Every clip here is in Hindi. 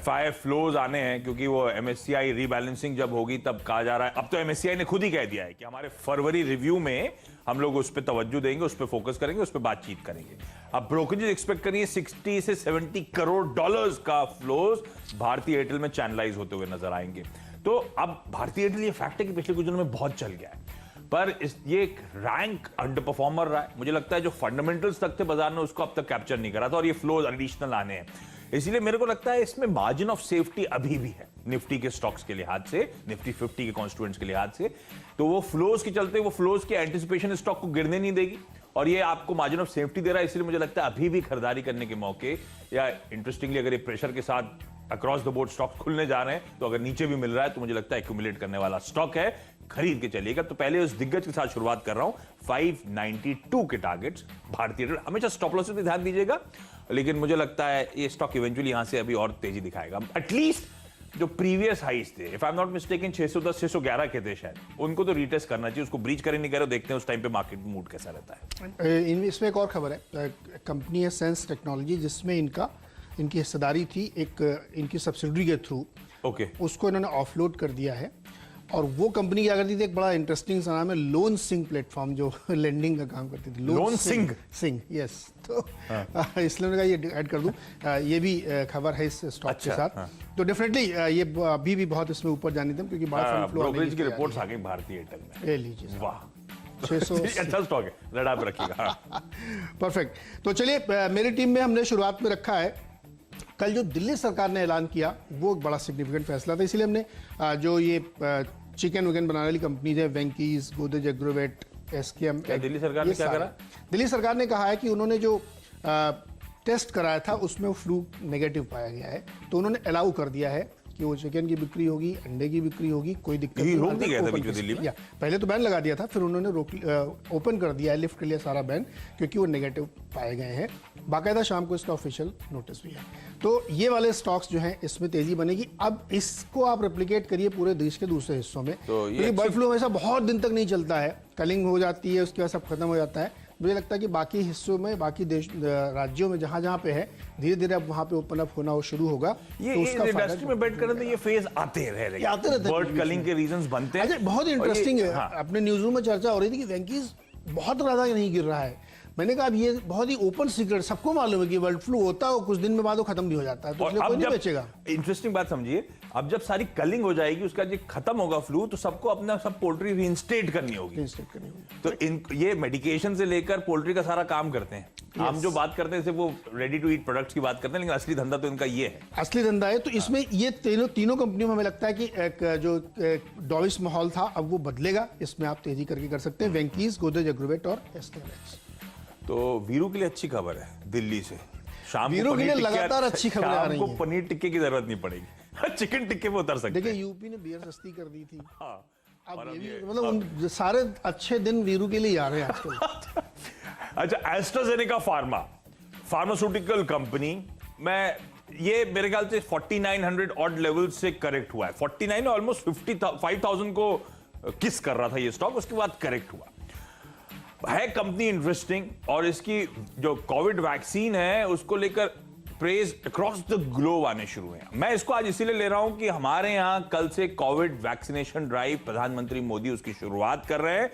एफआई फ्लोज आने हैं क्योंकि वो एमएससीआई रीबैलेंसिंग जब होगी तब कहा जा रहा है। अब तो एमएससीआई ने खुद ही कह दिया है कि हमारे फरवरी रिव्यू में हम लोग उस पर तवज्जो देंगे, उस पर फोकस करेंगे, उस पर बातचीत करेंगे। अब ब्रोकरेज एक्सपेक्ट करिए 60 से 70 करोड़ डॉलर्स का फ्लोज भारतीय एयरटेल में चैनलाइज होते हुए नजर आएंगे। तो अब भारतीय एयरटेल ये फैक्ट है कि पिछले कुछ दिनों में बहुत चल गया है, पर ये एक रैंक अंडर परफॉर्मर रहा है। मुझे लगता है जो फंडामेंटल्स तक थे बाजार ने उसको अब तक कैप्चर नहीं करा था और ये फ्लोज एडिशनल आने हैं। इसीलिए मेरे को लगता है इसमें मार्जिन ऑफ सेफ्टी अभी भी है निफ्टी के स्टॉक्स के लिहाज से, निफ्टी 50 के कॉन्स्टिट्यूएंट्स के लिहाज से। तो वो फ्लोज के चलते वो फ्लोज की एंटिसिपेशन स्टॉक को गिरने नहीं देगी और ये आपको मार्जिन ऑफ सेफ्टी दे रहा है। इसलिए मुझे लगता है अभी भी खरीदारी करने के मौके, या इंटरेस्टिंगली अगर ये प्रेशर के साथ अक्रॉस द बोर्ड स्टॉक्स खुलने जा रहे हैं तो अगर नीचे भी मिल रहा है तो मुझे लगता है एक्यूमुलेट करने वाला स्टॉक है, खरीद के चलिएगा। तो पहले उस दिग्गज के साथ शुरुआत कर रहा हूं, 592 के टारगेट्स भारतीय एयरटेल। हमेशा स्टॉप लॉस पे ध्यान दीजिएगा, लेकिन मुझे लगता है ये स्टॉक इवेंचुअली यहां से अभी और तेजी दिखाएगा। एटलीस्ट जो प्रीवियस हाइस थे, if I am not mistaken 610 611 के थे शायद, उनको तो रीटेस्ट करना चाहिए। उसको ब्रीच करे नहीं करे, देखते हैं उस टाइम पे मार्केट मूड कैसा रहता है। इसमें एक और खबर है, कंपनी है सेंस टेक्नोलॉजी, जिसमें इनकी हिस्सेदारी थी एक इनकी सब्सिडरी के थ्रू। ओके, उसको इन्होंने ऑफलोड कर दिया है और वो कंपनी क्या करती थी, एक बड़ा इंटरेस्टिंग सा नाम है लोन सिंह प्लेटफॉर्म, जो लेंडिंग का काम करती थी। Loan Singh, yes. तो इसलिए मैंने कहा ये ऐड कर दूं, ये भी खबर है इस स्टॉक के साथ। तो डेफिनेटली ये अभी भी बहुत इसमें ऊपर जाने थे क्योंकि बड़ा फंड फ्लो ब्रोकरेज की रिपोर्ट्स आ गई भारतीय एयरटेल में। ले लीजिए, वाह 600 अच्छा स्टॉक है, रडा पे रखिएगा। परफेक्ट। तो चलिए, मेरी टीम में हमने शुरुआत में रखा है, कल जो दिल्ली सरकार ने ऐलान किया वो एक बड़ा सिग्निफिकेंट फैसला था। इसलिए हमने जो ये चिकन विकन बनाने वाली कंपनीज है, वेंकीज, गोदरेज एग्रोवेट, एसकेएम, दिल्ली सरकार ने क्या करा? दिल्ली सरकार ने कहा है कि उन्होंने जो टेस्ट कराया था उसमें वो फ्लू नेगेटिव पाया गया है, तो उन्होंने अलाउ कर दिया है कि वो चिकन की बिक्री होगी, अंडे की बिक्री होगी, कोई दिक्कत नहीं। रोक दिया था बीच में दिल्ली में, पहले तो बैन लगा दिया था, फिर उन्होंने ओपन कर दिया है, लिफ्ट कर लिया सारा बैन, क्योंकि वो नेगेटिव पाए गए हैं। बाकायदा शाम को इसका ऑफिशियल नोटिस भी है। तो ये वाले स्टॉक्स जो हैं इसमें तेजी बनेगी। अब इसको आप रेप्लिकेट करिए पूरे देश के दूसरे हिस्सों में, तो ये बर्ड फ्लू हमेशा बहुत दिन तक नहीं चलता है, कलिंग हो जाती है, उसके बाद सब खत्म हो जाता है। मुझे लगता है कि बाकी हिस्सों में, बाकी देश राज्यों में जहां जहां पे है, धीरे धीरे अब वहां पे ओपन अप होना शुरू होगा। ये तो उसका इंडस्ट्री में बैठ कर ये फेज आते रहे, बर्ड कलिंग के रीजंस बनते हैं। अच्छा, बहुत इंटरेस्टिंग है। अपने न्यूज़ रूम में चर्चा हो रही थी कि वेंकीज बहुत ज्यादा नहीं गिर रहा है। मैंने कहा अब ये बहुत ही ओपन सीक्रेट, सबको मालूम है कि बर्ड फ्लू होता है, कुछ दिन में बाद वो खत्म भी हो जाता है, तो इसलिए कोई नहीं बेचेगा। इंटरेस्टिंग बात समझिए, अब जब सारी कलिंग हो जाएगी, उसका जब खत्म होगा फ्लू, तो सबको अपना सब पोल्ट्री रीइंस्टेट करनी होगी। तो ये मेडिकेशन से लेकर पोल्ट्री का सारा काम करते हैं। हम जो बात करते हैं सिर्फ वो रेडी टू ईट प्रोडक्ट्स की बात करते हैं, लेकिन असली धंधा तो इनका ये है, असली धंधा है। तो इसमें ये तीनों कंपनियों में हमें लगता है कि एक जो डॉविश माहौल था अब वो बदलेगा, इसमें आप तेजी करके कर सकते हैं। वेंकीज, गोदरेज एग्रोवेट और एसकेएम। तो वीरू के लिए अच्छी खबर है दिल्ली से, शाम वीरू के लिए लगातार अच्छी खबरें आ रही हैं। आपको पनीर टिक्के की जरूरत नहीं पड़ेगी, चिकन टिक्के पे उतर सकते हैं। देखिए, यूपी ने बियर सस्ती कर दी थी। हाँ, अब ये भी मतलब सारे अच्छे दिन वीरू के लिए आ रहे हैं आजकल। अच्छा, एस्ट्राजेनेका फार्मास्यूटिकल कंपनी में ये मेरे ख्याल से 4900 ऑड लेवल से करेक्ट हुआ है। 49 ऑलमोस्ट 55,000 को किस कर रहा था ये स्टॉक, उसके बाद करेक्ट हुआ है। कंपनी इंटरेस्टिंग, और इसकी जो कोविड वैक्सीन है उसको लेकर प्रेज अक्रॉस द ग्लोब आने शुरू हैं। मैं इसको आज इसीलिए ले रहा हूं कि हमारे यहां कल से कोविड वैक्सीनेशन ड्राइव प्रधानमंत्री मोदी उसकी शुरुआत कर रहे हैं।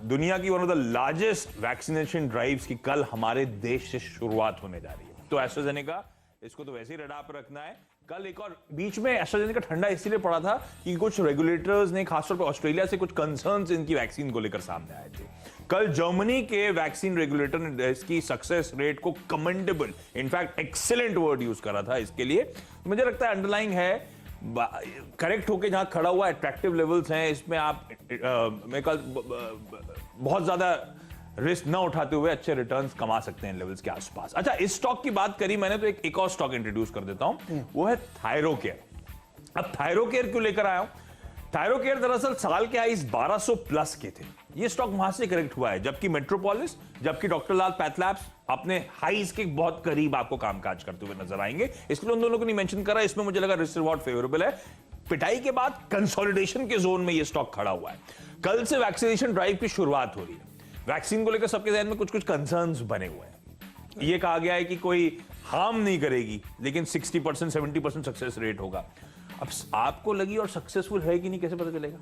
दुनिया की one of the largest vaccination drives की कल हमारे देश से शुरुआत होने जा रही है। तो एस्ट्राजेनेका, इसको तो वैसे ही रडार पर रखना है। कल एक और बीच में एस्ट्राजेनेका ठंडा इसलिए पड़ा था कि कुछ रेगुलेटर्स ने, खासतौर पर ऑस्ट्रेलिया से कुछ कंसर्न्स इनकी वैक्सीन को लेकर सामने आए थे। कल जर्मनी के वैक्सीन रेगुलेटर ने इसकी सक्सेस रेट को commendable, in fact excellent word use करा था इसके लिए। मुझे लगता है अंडरलाइंग है, करेक्ट होके जहां खड़ा हुआ, अट्रैक्टिव लेवल्स हैं, इसमें आप मैं कल बहुत ज्यादा रिस्क ना उठाते हुए अच्छे रिटर्न्स कमा सकते हैं लेवल्स के आसपास। अच्छा, इस स्टॉक की बात करी मैंने, तो एक और स्टॉक इंट्रोड्यूस कर देता हूं, वो है थायरोकेयर। अब थायरोकेयर क्यों लेकर आया हूं? थायरोकेयर दरअसल साल के हाइस 1200 प्लस के थे। ये स्टॉक वहां से करेक्ट हुआ है, जबकि मेट्रोपोलिस, जबकि डॉक्टर लाल पैथलैब्स अपने हाइस के बहुत करीब आपको कामकाज करते हुए नजर आएंगे। इसलिए उन दोनों को नहीं मेंशन करा, इसमें मुझे लगा रिस्क रिवॉर्ड फेवरेबल है। पिटाई के बाद कंसोलिडेशन के जोन में ये स्टॉक खड़ा हुआ है। कल से वैक्सीनेशन ड्राइव की शुरुआत हो रही है। वैक्सीन को लेकर सबके ज़हन में कुछ कंसर्न्स बने हुए हैं। ये कहा गया है कि कोई हार्म नहीं करेगी, लेकिन 60% 70% सक्सेस रेट होगा। अब आपको लगी और सक्सेसफुल है कि नहीं कैसे पता चलेगा?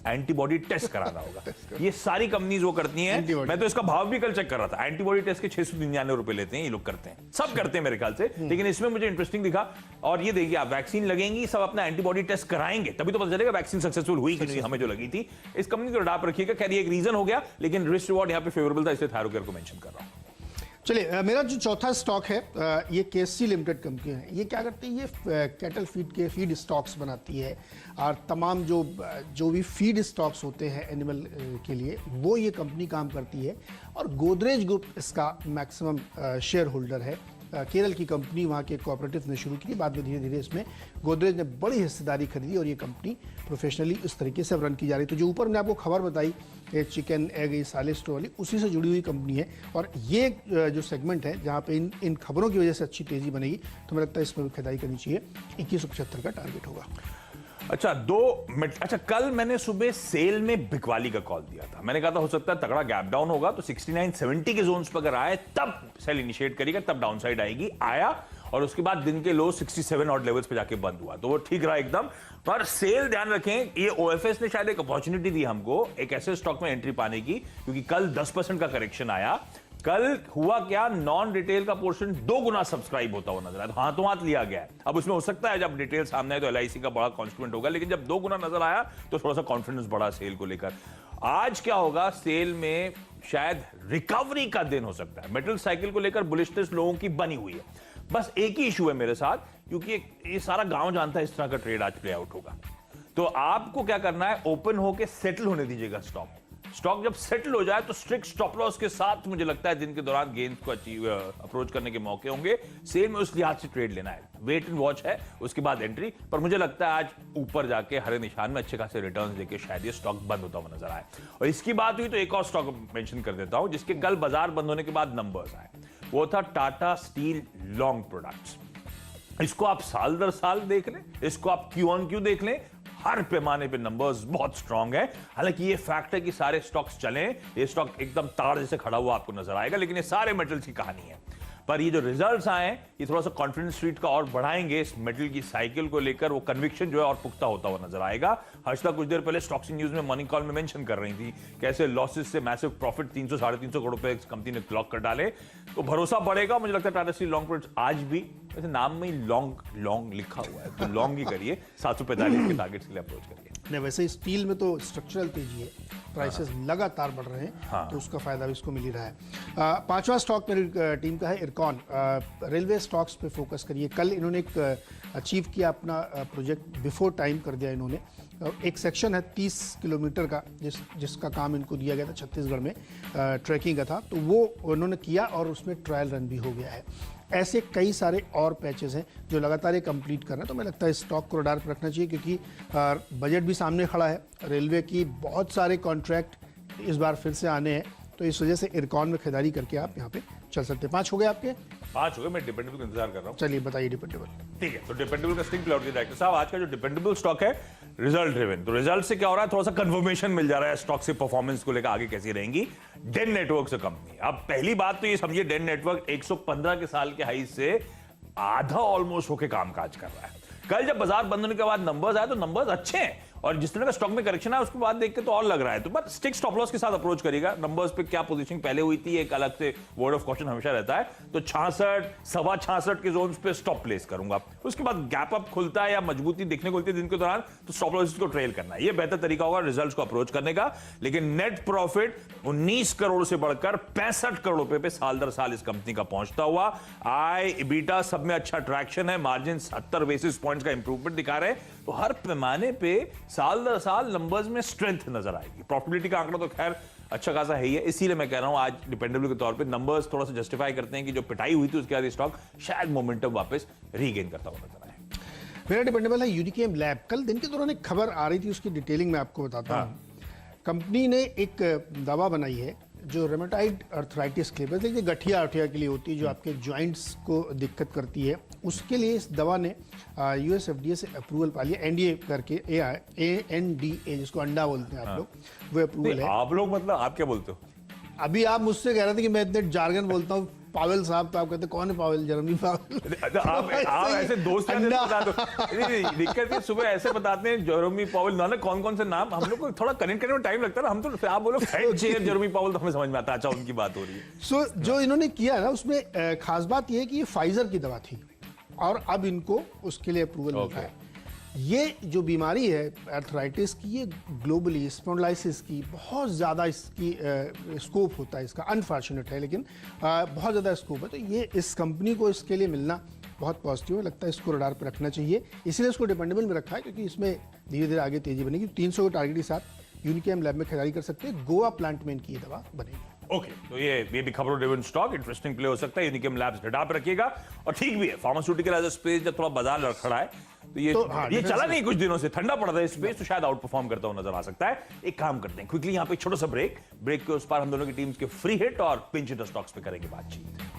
एंटीबॉडी टेस्ट कराना होगा। ये सारी कंपनीज वो करती हैं। मैं तो इसका भाव भी कल चेक कर रहा था, एंटीबॉडी टेस्ट के 699 रुपए लेते हैं ये लोग, करते हैं, सब करते हैं मेरे ख्याल से, लेकिन इसमें मुझे इंटरेस्टिंग दिखा। और ये देखिए, आप वैक्सीन लगेंगी, सब अपना एंटीबॉडी टेस्ट कराएंगे, तभी तो पता चलेगा वैक्सीन सक्सेसफुल हुई कि नहीं, हमें जो लगी थी। इस कंपनी को डाप रखिएगा। खैर ये एक रीजन हो गया, लेकिन रिस्क रिवॉर्ड यहाँ पे फेवरेबल था, इसलिए थायरोकेयर को मेंशन कर रहा हूं। चलिए, मेरा जो चौथा स्टॉक है ये केएससी लिमिटेड कंपनी है। ये क्या करती है? ये कैटल फीड के फीड स्टॉक्स बनाती है, और तमाम जो भी फीड स्टॉक्स होते हैं एनिमल के लिए, वो ये कंपनी काम करती है। और गोदरेज ग्रुप इसका मैक्सिमम शेयर होल्डर है। केरल की कंपनी, वहाँ के कोऑपरेटिव ने शुरू की, बाद में धीरे धीरे इसमें गोदरेज ने बड़ी हिस्सेदारी खरीदी और ये कंपनी प्रोफेशनली इस तरीके से रन की जा रही है। तो जो ऊपर मैंने आपको खबर बताई, ये चिकन एग ये साले स्टोर वाली, उसी से जुड़ी हुई कंपनी है। और ये जो सेगमेंट है जहाँ पे इन खबरों की वजह से अच्छी तेजी बनेगी, तो मुझे लगता है इसमें भी खरीदारी करनी चाहिए। 2175 का टारगेट होगा। अच्छा, अच्छा, कल मैंने सुबह सेल में बिकवाली का कॉल दिया था। मैंने कहा था हो सकता है तगड़ा गैप डाउन होगा, तो 69-70 के जोन्स पर अगर आए तब सेल इनिशिएट करेगा, तब डाउन साइड आएगी। आया, और उसके बाद दिन के लो 67 ऑड लेवल्स पे जाके बंद हुआ, तो वो ठीक रहा एकदम। पर सेल ध्यान रखें, ये ओएफएस ने शायद एक अपॉर्चुनिटी दी हमको एक ऐसे स्टॉक में एंट्री पाने की, क्योंकि कल 10% का करेक्शन आया। कल हुआ क्या, नॉन रिटेल का पोर्शन 2 गुना सब्सक्राइब होता हुआ नजर आया, तो हाथों हाथ लिया गया है। अब उसमें हो सकता है जब डिटेल सामने आए तो एलआईसी का बड़ा कॉन्स्टिट्यूएंट होगा, लेकिन जब 2 गुना नजर आया तो थोड़ा सा कॉन्फिडेंस बढ़ा सेल को लेकर। आज क्या होगा, सेल में शायद रिकवरी का दिन हो सकता है। मेटल साइकिल को लेकर बुलिशनेस लोगों की बनी हुई है। बस एक ही इशू है मेरे साथ, क्योंकि ये सारा गांव जानता है इस तरह का ट्रेड आज प्ले आउट होगा। तो आपको क्या करना है, ओपन होके सेटल होने दीजिएगा स्टॉक जब सेटल हो जाए तो स्ट्रिक्ट स्टॉप लॉस के साथ मुझे लगता है दिन के दौरान गेंस को अप्रोच करने के मौके होंगे। सेल में उस लिहाज से ट्रेड लेना है, वेट एंड वॉच है, उसके बाद एंट्री। पर मुझे लगता है आज ऊपर जाके हरे निशान में अच्छे खासे रिटर्न्स देके शायद ये स्टॉक बंद होता हुआ नजर आए। और इसकी बात हुई तो एक और स्टॉक मेंशन कर देता हूं, जिसके कल बाजार बंद होने के बाद नंबर्स आए, वो था टाटा स्टील लॉन्ग प्रोडक्ट्स। इसको आप साल दर साल देख लें, इसको आप क्यू ऑन क्यू देख लें, हर पैमाने पे नंबर्स बहुत स्ट्रांग है। हालांकि ये फैक्ट है कि सारे स्टॉक्स चले, ये स्टॉक एकदम तार जैसे खड़ा हुआ आपको नजर आएगा, लेकिन ये सारे मेटल्स की कहानी है। पर ये जो रिजल्ट्स आए ये थोड़ा सा कॉन्फिडेंस स्ट्रीट का और बढ़ाएंगे इस मेटल की साइकिल को लेकर, वो कन्विक्शन जो है और पुख्ता होता हुआ नजर आएगा। हर्षदा कुछ देर पहले स्टॉक्स न्यूज में मॉर्निंग कॉल में मेंशन कर रही थी कैसे लॉसेस से मैसिव प्रॉफिट 300-350 करोड़ रुपए कंपनी ने क्लॉक कर डाले, तो भरोसा बढ़ेगा। मुझे लगता है टाटा स्टील लॉन्ग प्रोडक्ट्स आज भी, वैसे नाम में ही लॉन्ग लिखा हुआ है, तो लॉन्ग ही करिए, 745 के टारगेट के लिए अप्रोच करिए। नहीं, वैसे स्टील में तो स्ट्रक्चरल तेजी है, प्राइसेस लगातार बढ़ रहे हैं, तो उसका फायदा भी इसको मिल ही रहा है। 5वां स्टॉक मेरी टीम का है इरकॉन। रेलवे स्टॉक्स पे फोकस करिए। कल इन्होंने एक अचीव किया अपना प्रोजेक्ट, बिफोर टाइम कर दिया इन्होंने। एक सेक्शन है 30 किलोमीटर का, जिसका काम इनको दिया गया था छत्तीसगढ़ में, ट्रैकिंग का था, तो वो उन्होंने किया और उसमें ट्रायल रन भी हो गया है। ऐसे कई सारे और पैचेस हैं जो लगातार ये कंप्लीट कर रहे हैं, तो मैं लगता है स्टॉक को रडार पर रखना चाहिए, क्योंकि बजट भी सामने खड़ा है। रेलवे की बहुत सारे कॉन्ट्रैक्ट इस बार फिर से आने हैं, तो इस वजह से इरकॉन में खरीदारी करके आप यहाँ पे चल सकते हैं। 5 हो गए आपके? 5 हो गए। मैं डिपेंडेबल का इंतजार कर रहा हूँ। चलिए बताइए डिपेंडेबल। ठीक है, तो डिपेंडेबल का स्टिंग प्ले आउट किया डायरेक्टर साहब। आज का जो डिपेंडेबल स्टॉक है रिजल्ट ड्रिवन, तो रिजल्ट से क्या हो रहा है, थोड़ा सा कंफर्मेशन मिल जा रहा है स्टॉक से परफॉर्मेंस को लेकर आगे कैसी रहेंगी। डेन नेटवर्क से कंपनी, अब पहली बात तो ये समझिए, डेन नेटवर्क 115 के साल के हाई से आधा ऑलमोस्ट होके कामकाज कर रहा है। कल जब बाजार बंद होने के बाद नंबर्स आए तो नंबर्स अच्छे हैं, और जिस तरह का स्टॉक में करेक्शन है उसके बाद देख के तो और लग रहा है, तो बस स्टिक स्टॉप लॉस के साथ अप्रोच करिएगा। नंबर्स पे क्या पोजीशन पहले हुई थी एक अलग से वर्ड ऑफ कॉशन हमेशा रहता है, तो 66, 66.25 के जोन्स पे स्टॉप प्लेस करूंगा। उसके बाद गैप अप खुलता है या मजबूती दिखने को मिलती है दिन के दौरान, तो स्टॉप लॉस को ट्रेल करना है, ये बेहतर तरीका होगा रिजल्ट्स को अप्रोच करने का। लेकिन नेट प्रॉफिट 19 करोड़ से बढ़कर 65 करोड़ रुपए पे साल दर साल इस कंपनी का पहुंचता हुआ। आय, EBITDA सब में अच्छा ट्रैक्शन है, मार्जिन 70 बेसिस पॉइंट्स का इंप्रूवमेंट दिखा रहे हैं, तो हर पैमाने पे साल दर साल नंबर्स में स्ट्रेंथ नजर आएगी। प्रॉफिटेबिलिटी का आंकड़ा तो खैर अच्छा खासा है ही है, इसीलिए मैं कह रहा हूं आज डिपेंडेबल के तौर पे नंबर्स थोड़ा सा जस्टिफाई करते हैं कि जो पिटाई हुई थी उसके बाद स्टॉक शायद मोमेंटम वापस रीगेन करता हुआ नजर आए। मेरा डिपेंडेबल है यूनिकेम लैब। कल दिन के दौरान एक खबर आ रही थी, उसकी डिटेलिंग मैं आपको बताता हूँ। कंपनी ने एक दवा बनाई है जो रेमेटाइड अर्थराइटिस के लिए, देखिए गठिया के लिए होती है, जो आपके जॉइंट्स को दिक्कत करती है, उसके लिए इस दवा ने US FDA से अप्रूवल पा लिया, NDA करके ANDA जिसको अंडा बोलते हैं आप लोग, वो अप्रूवल है। आप लोग मतलब आप क्या बोलते हो? अभी आप मुझसे कह रहे थे कि मैं इतने जार्गन बोलता हूँ पावेल साहब, तो आप कहते कौन है पावेल, जेरेमी पावेल। आप ऐसे दोस्त क्या बता दो। दिक्कत है सुबह ऐसे बताते हैं जेरेमी पावेल ना, कौन कौन से नाम हम लोग को थोड़ा कनेक्ट करने में टाइम लगता है ना, हम तो आप बोलो हेड चेयर जेरेमी पावेल तो हमें समझ में आता है। अच्छा उनकी बात हो रही है। सो जो इन्होंने किया ना उसमें खास बात यह है कि ये फाइजर की दवा थी और अब इनको उसके लिए अप्रूवल मिला है। ये जो बीमारी है आर्थराइटिस की, ये ग्लोबली स्पॉन्डिलाइसिस की बहुत ज़्यादा इसकी स्कोप होता है, इसका अनफॉर्चुनेट है लेकिन बहुत ज़्यादा स्कोप है। तो ये इस कंपनी को इसके लिए मिलना बहुत पॉजिटिव है, लगता है इसको रडार पर रखना चाहिए, इसलिए इसको डिपेंडेबल में रखा है क्योंकि इसमें धीरे धीरे आगे तेजी बनेगी। 300 के टारगेट के साथ यूनिकेम लैब में खरीदारी कर सकते हैं, गोवा प्लांट में इनकी ये दवा बनेगी। ओके तो ये भी खबरों ड्रिवन स्टॉक इंटरेस्टिंग प्ले हो सकता है, यूनिकेम लैब्स रडार पर रखिएगा। और ठीक भी है, फार्मास्यूटिकल एज अ स्पेस जब थोड़ा बाजार लड़खड़ा है तो ये चला नहीं कुछ दिनों से, ठंडा पड़ रहा है स्पेस, तो शायद आउट परफॉर्म करता हुआ नजर आ सकता है। एक काम करते हैं क्विकली यहाँ पे छोटा सा ब्रेक के उस पार हम दोनों की टीम्स के फ्री हिट और पिंच हिटर स्टॉक्स पे करेंगे बातचीत।